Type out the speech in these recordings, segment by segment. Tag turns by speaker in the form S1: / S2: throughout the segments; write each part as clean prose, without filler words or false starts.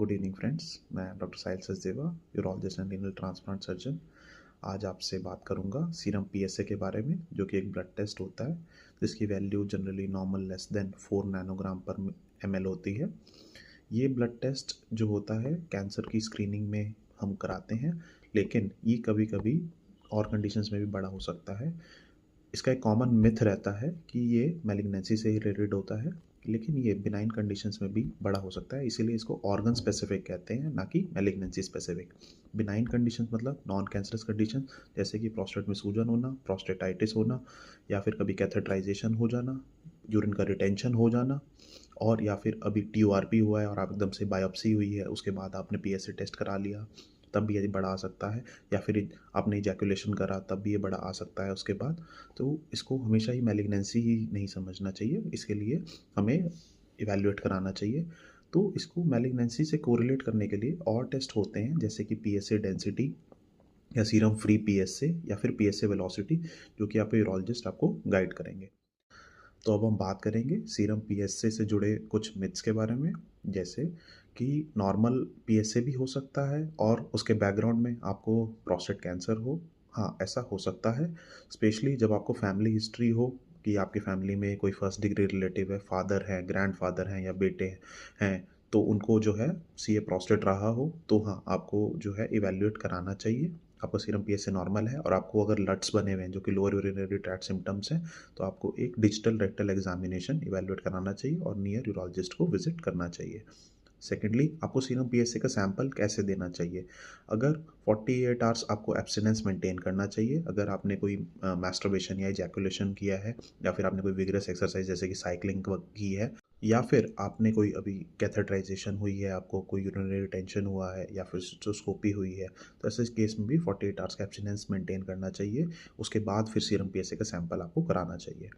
S1: Good evening friends. मैं doctor Sahil Sachdeva, urologist and renal transplant surgeon. आज आपसे बात करूंगा सीरम पीएसए के बारे में, जो कि एक ब्लड टेस्ट होता है जिसकी value generally normal less than 4 nanogram पर ml होती है। ये ब्लड टेस्ट जो होता है कैंसर की स्क्रीनिंग में हम कराते हैं, लेकिन ये कभी कभी और कंडीशंस में भी बड़ा हो सकता है। इसका एक कॉमन मिथ रहता है कि ये मैलिग्नेंसी से ही रिलेटेड होता है, लेकिन ये बिनाइन कंडीशंस में भी बड़ा हो सकता है, इसीलिए इसको ऑर्गन स्पेसिफिक कहते हैं, ना कि मैलिग्नेंसी स्पेसिफिक। बिनाइन कंडीशंस मतलब नॉन कैंसरस कंडीशन, जैसे कि प्रोस्टेट में सूजन होना, प्रोस्टेटाइटिस होना, या फिर कभी कैथेटराइजेशन हो जाना, यूरिन का रिटेंशन हो जाना, और या फिर अभी TURP हुआ है और आप एकदम से बायोप्सी हुई है, उसके बाद आपने PSA टेस्ट करा लिया, तब भी ये बड़ा आ सकता है। या फिर आपने इजैकुलेशन करा, तब भी ये बड़ा आ सकता है उसके बाद। तो इसको हमेशा ही मैलिग्नेंसी ही नहीं समझना चाहिए, इसके लिए हमें इवैल्यूएट कराना चाहिए। तो इसको मैलिग्नेंसी से कोरिलेट करने के लिए और टेस्ट होते हैं, जैसे कि PSA डेंसिटी या सीरम फ्री PSA या फिर PSA वेलोसिटी, जो कि आपके यूरोलॉजिस्ट आपको गाइड करेंगे। तो अब हम बात करेंगे सीरम PSA से जुड़े कुछ मिथ्स के बारे में, जैसे कि नॉर्मल PSA भी हो सकता है और उसके बैकग्राउंड में आपको प्रोस्टेट कैंसर हो। हाँ, ऐसा हो सकता है, स्पेशली जब आपको फैमिली हिस्ट्री हो कि आपकी फैमिली में कोई फर्स्ट डिग्री रिलेटिव है, फादर हैं, ग्रैंडफादर हैं या बेटे हैं, तो उनको जो है CA प्रोस्टेट रहा हो, तो हाँ, आपको जो है इवैल्यूएट कराना चाहिए। आपका सीरम PSA नॉर्मल है और आपको अगर लट्स बने हुए हैं जो कि लोअर यूरिनरी ट्रैक्ट सिम्टम्स हैं, तो आपको एक डिजिटल रेक्टल एग्जामिनेशन इवैल्यूएट कराना चाहिए और नियर यूरोलॉजिस्ट को विजिट करना चाहिए। सेकेंडली, आपको सीरम PSA का सैंपल कैसे देना चाहिए? अगर 48 आवर्स आपको एब्सटिनेंस मेंटेन करना चाहिए, अगर आपने कोई मैस्टरबेशन या इजैकुलेशन किया है, या फिर आपने कोई विगरस एक्सरसाइज जैसे कि साइकिलिंग की है, या फिर आपने कोई अभी कैथेटराइजेशन हुई है, आपको कोई यूरिनरी रिटेंशन हुआ है, या फिर सिस्टोस्कोपी हुई है, तो ऐसे केस में भी 48 आवर्स का एब्सटिनेंस मेंटेन करना चाहिए। उसके बाद फिर सीरम PSA का सैंपल आपको कराना चाहिए।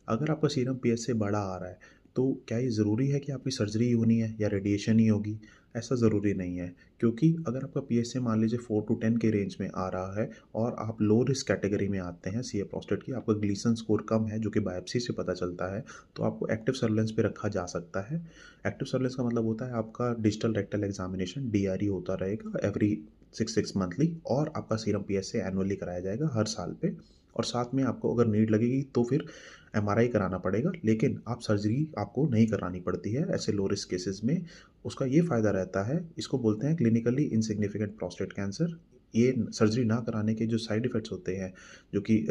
S1: अगर आपका सीरम PSA बड़ा आ रहा है, तो क्या ये ज़रूरी है कि आपकी सर्जरी ही होनी है या रेडिएशन ही होगी? ऐसा ज़रूरी नहीं है, क्योंकि अगर आपका PSA मान लीजिए 4 to 10 के रेंज में आ रहा है और आप लो रिस्क कैटेगरी में आते हैं CA प्रोस्टेट की, आपका ग्लीसन स्कोर कम है जो कि बायोप्सी से पता चलता है, तो आपको एक्टिव सर्विलेंस पे रखा जा सकता है। एक्टिव सर्विलेंस का मतलब होता है आपका डिजिटल रेक्टल एग्जामिनेशन DRE होता रहेगा एवरी 6 मंथली, और आपका सीरम PSA एनुअली कराया जाएगा हर साल पे, और साथ में आपको अगर नीड लगेगी तो फिर MRI कराना पड़ेगा, लेकिन आप सर्जरी आपको नहीं करानी पड़ती है ऐसे लो रिस्क केसेस में। उसका ये फ़ायदा रहता है, इसको बोलते हैं क्लिनिकली इनसिग्निफिकेंट प्रोस्टेट कैंसर। ये सर्जरी ना कराने के जो साइड इफ़ेक्ट्स होते हैं, जो कि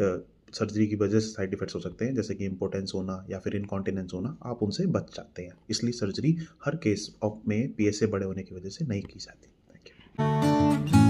S1: सर्जरी की वजह से साइड इफ़ेक्ट्स हो सकते हैं, जैसे कि इम्पोर्टेंस होना या फिर इनकॉन्टिनेंस होना, आप उनसे बच जाते हैं। इसलिए सर्जरी हर केस ऑफ में PSA बड़े होने की वजह से नहीं की जाती। Thank you.